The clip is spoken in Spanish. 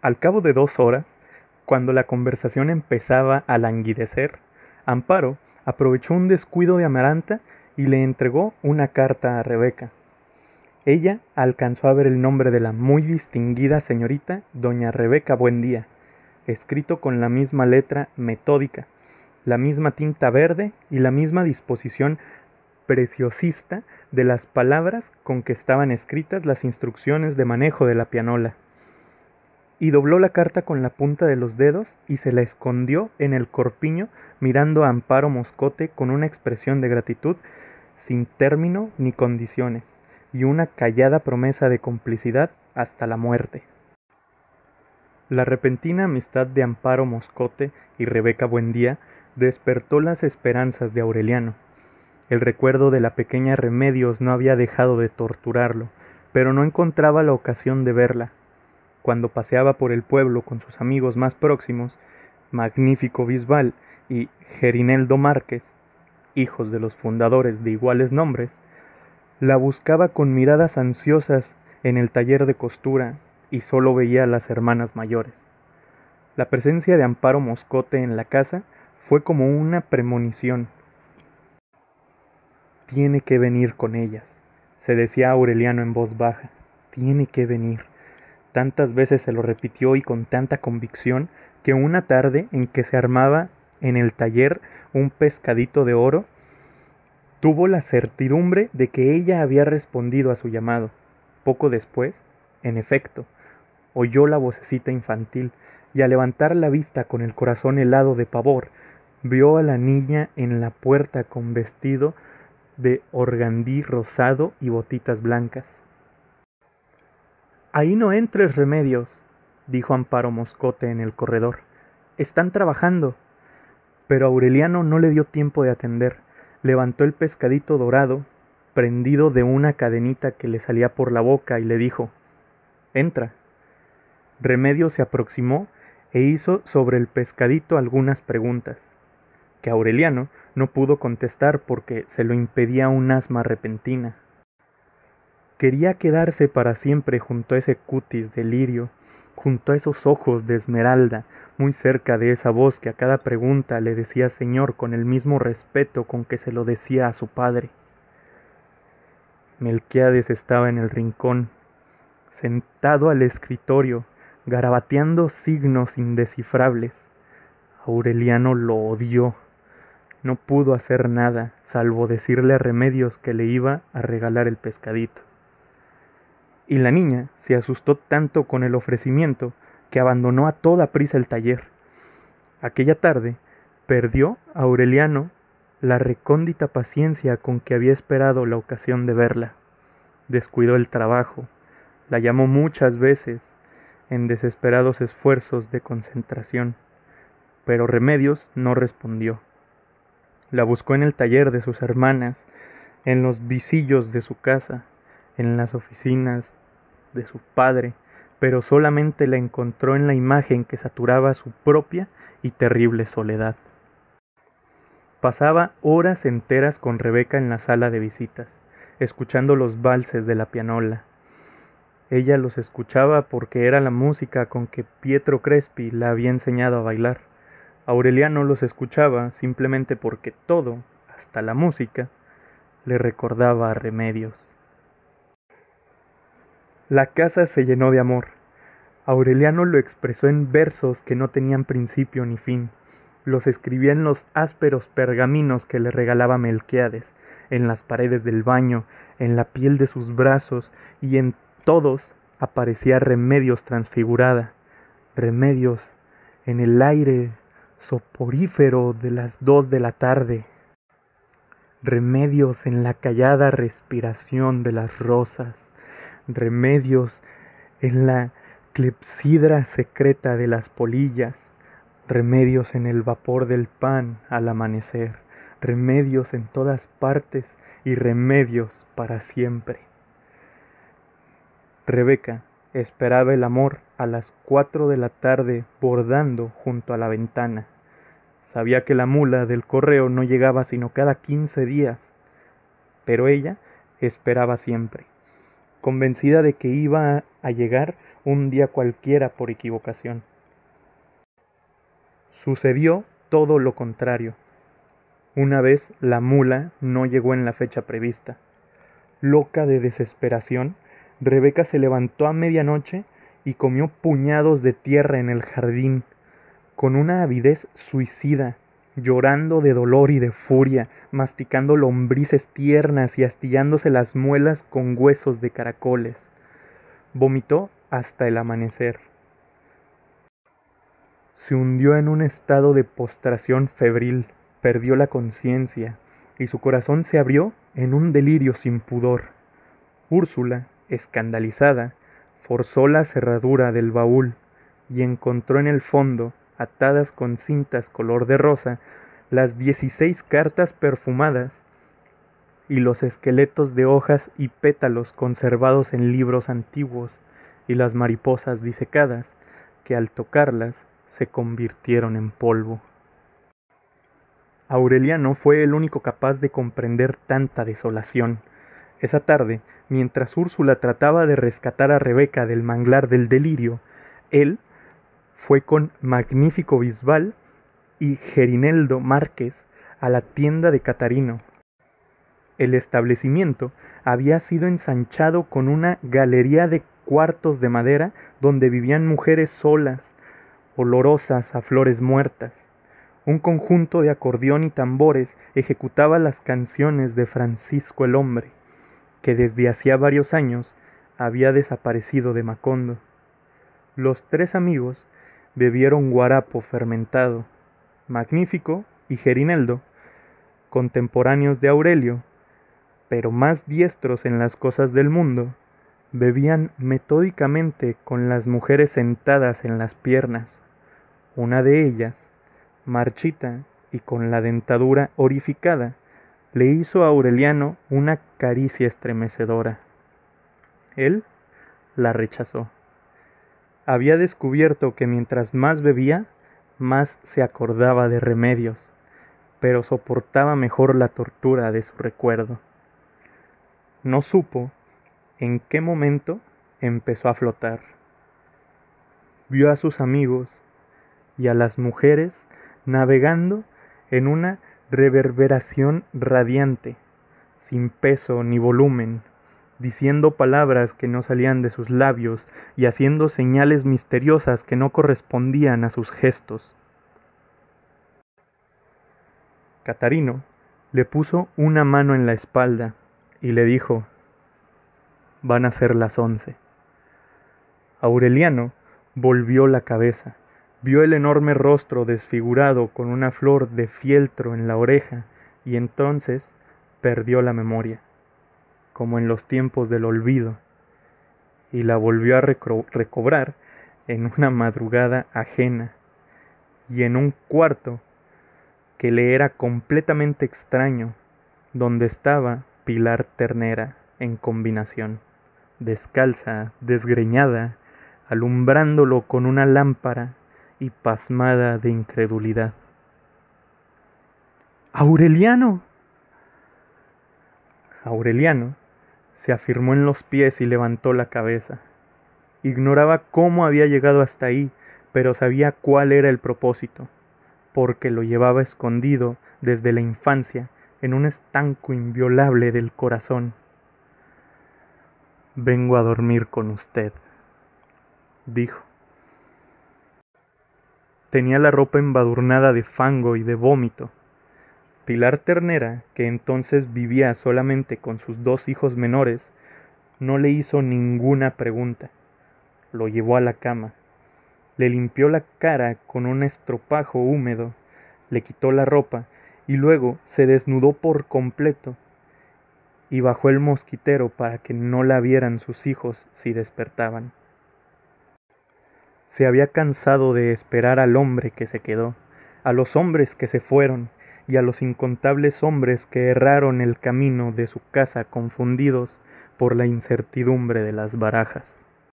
Al cabo de 2 horas, cuando la conversación empezaba a languidecer, Amparo aprovechó un descuido de Amaranta y le entregó una carta a Rebeca. Ella alcanzó a ver el nombre de la muy distinguida señorita doña Rebeca Buendía, escrito con la misma letra metódica, la misma tinta verde y la misma disposición preciosista de las palabras con que estaban escritas las instrucciones de manejo de la pianola. Y dobló la carta con la punta de los dedos y se la escondió en el corpiño, mirando a Amparo Moscote con una expresión de gratitud sin término ni condiciones, y una callada promesa de complicidad hasta la muerte. La repentina amistad de Amparo Moscote y Rebeca Buendía despertó las esperanzas de Aureliano. El recuerdo de la pequeña Remedios no había dejado de torturarlo, pero no encontraba la ocasión de verla. Cuando paseaba por el pueblo con sus amigos más próximos, Magnífico Bisbal y Gerineldo Márquez, hijos de los fundadores de iguales nombres, la buscaba con miradas ansiosas en el taller de costura y solo veía a las hermanas mayores. La presencia de Amparo Moscote en la casa fue como una premonición. Tiene que venir con ellas, se decía Aureliano en voz baja. Tiene que venir. Tantas veces se lo repitió y con tanta convicción que una tarde en que se armaba en el taller un pescadito de oro, tuvo la certidumbre de que ella había respondido a su llamado. Poco después, en efecto, oyó la vocecita infantil y al levantar la vista con el corazón helado de pavor, vio a la niña en la puerta con vestido de organdí rosado y botitas blancas. «Ahí no entres, Remedios», dijo Amparo Moscote en el corredor. «Están trabajando». Pero Aureliano no le dio tiempo de atender. Levantó el pescadito dorado, prendido de una cadenita que le salía por la boca, y le dijo: «Entra». Remedios se aproximó e hizo sobre el pescadito algunas preguntas, que Aureliano no pudo contestar porque se lo impedía un asma repentina. Quería quedarse para siempre junto a ese cutis de lirio, junto a esos ojos de esmeralda, muy cerca de esa voz que a cada pregunta le decía señor con el mismo respeto con que se lo decía a su padre. Melquiades estaba en el rincón, sentado al escritorio, garabateando signos indescifrables. Aureliano lo odió. No pudo hacer nada, salvo decirle a Remedios que le iba a regalar el pescadito. Y la niña se asustó tanto con el ofrecimiento que abandonó a toda prisa el taller. Aquella tarde perdió Aureliano la recóndita paciencia con que había esperado la ocasión de verla. Descuidó el trabajo, la llamó muchas veces en desesperados esfuerzos de concentración, pero Remedios no respondió. La buscó en el taller de sus hermanas, en los visillos de su casa, en las oficinas de su padre, pero solamente la encontró en la imagen que saturaba su propia y terrible soledad. Pasaba horas enteras con Rebeca en la sala de visitas, escuchando los valses de la pianola. Ella los escuchaba porque era la música con que Pietro Crespi la había enseñado a bailar. Aureliano los escuchaba simplemente porque todo, hasta la música, le recordaba a Remedios. La casa se llenó de amor. Aureliano lo expresó en versos que no tenían principio ni fin. Los escribía en los ásperos pergaminos que le regalaba Melquiades, en las paredes del baño, en la piel de sus brazos, y en todos aparecía Remedios transfigurada. Remedios en el aire soporífero de las 2 de la tarde. Remedios en la callada respiración de las rosas. Remedios en la clepsidra secreta de las polillas. Remedios en el vapor del pan al amanecer. Remedios en todas partes y remedios para siempre. Rebeca esperaba el amor a las 4 de la tarde bordando junto a la ventana. Sabía que la mula del correo no llegaba sino cada 15 días, pero ella esperaba siempre. convencida de que iba a llegar un día cualquiera por equivocación. Sucedió todo lo contrario. Una vez la mula no llegó en la fecha prevista. Loca de desesperación, Rebeca se levantó a medianoche y comió puñados de tierra en el jardín, con una avidez suicida, llorando de dolor y de furia, masticando lombrices tiernas y astillándose las muelas con huesos de caracoles. Vomitó hasta el amanecer. Se hundió en un estado de postración febril, perdió la conciencia, y su corazón se abrió en un delirio sin pudor. Úrsula, escandalizada, forzó la cerradura del baúl y encontró en el fondo, atadas con cintas color de rosa, las 16 cartas perfumadas y los esqueletos de hojas y pétalos conservados en libros antiguos y las mariposas disecadas que al tocarlas se convirtieron en polvo. Aureliano fue el único capaz de comprender tanta desolación. Esa tarde, mientras Úrsula trataba de rescatar a Rebeca del manglar del delirio, él fue con Magnífico Bisbal y Gerineldo Márquez a la tienda de Catarino. El establecimiento había sido ensanchado con una galería de cuartos de madera donde vivían mujeres solas, olorosas a flores muertas. Un conjunto de acordeón y tambores ejecutaba las canciones de Francisco el Hombre, que desde hacía varios años había desaparecido de Macondo. Los tres amigos bebieron guarapo fermentado. Magnífico y Gerineldo, contemporáneos de Aurelio, pero más diestros en las cosas del mundo, bebían metódicamente con las mujeres sentadas en las piernas. Una de ellas, marchita y con la dentadura orificada, le hizo a Aureliano una caricia estremecedora. Él la rechazó. Había descubierto que mientras más bebía, más se acordaba de Remedios, pero soportaba mejor la tortura de su recuerdo. No supo en qué momento empezó a flotar. Vio a sus amigos y a las mujeres navegando en una reverberación radiante, sin peso ni volumen, diciendo palabras que no salían de sus labios y haciendo señales misteriosas que no correspondían a sus gestos. Catarino le puso una mano en la espalda y le dijo: «Van a ser las 11». Aureliano volvió la cabeza, vio el enorme rostro desfigurado con una flor de fieltro en la oreja y entonces perdió la memoria, como en los tiempos del olvido, y la volvió a recobrar en una madrugada ajena y en un cuarto que le era completamente extraño, donde estaba Pilar Ternera en combinación, descalza, desgreñada, alumbrándolo con una lámpara y pasmada de incredulidad. ¡Aureliano! Aureliano se afirmó en los pies y levantó la cabeza. Ignoraba cómo había llegado hasta ahí, pero sabía cuál era el propósito, porque lo llevaba escondido desde la infancia en un estanco inviolable del corazón. «Vengo a dormir con usted», dijo. Tenía la ropa embadurnada de fango y de vómito. Pilar Ternera, que entonces vivía solamente con sus 2 hijos menores, no le hizo ninguna pregunta. Lo llevó a la cama, le limpió la cara con un estropajo húmedo, le quitó la ropa y luego se desnudó por completo y bajó el mosquitero para que no la vieran sus hijos si despertaban. Se había cansado de esperar al hombre que se quedó, a los hombres que se fueron y a los incontables hombres que erraron el camino de su casa confundidos por la incertidumbre de las barajas.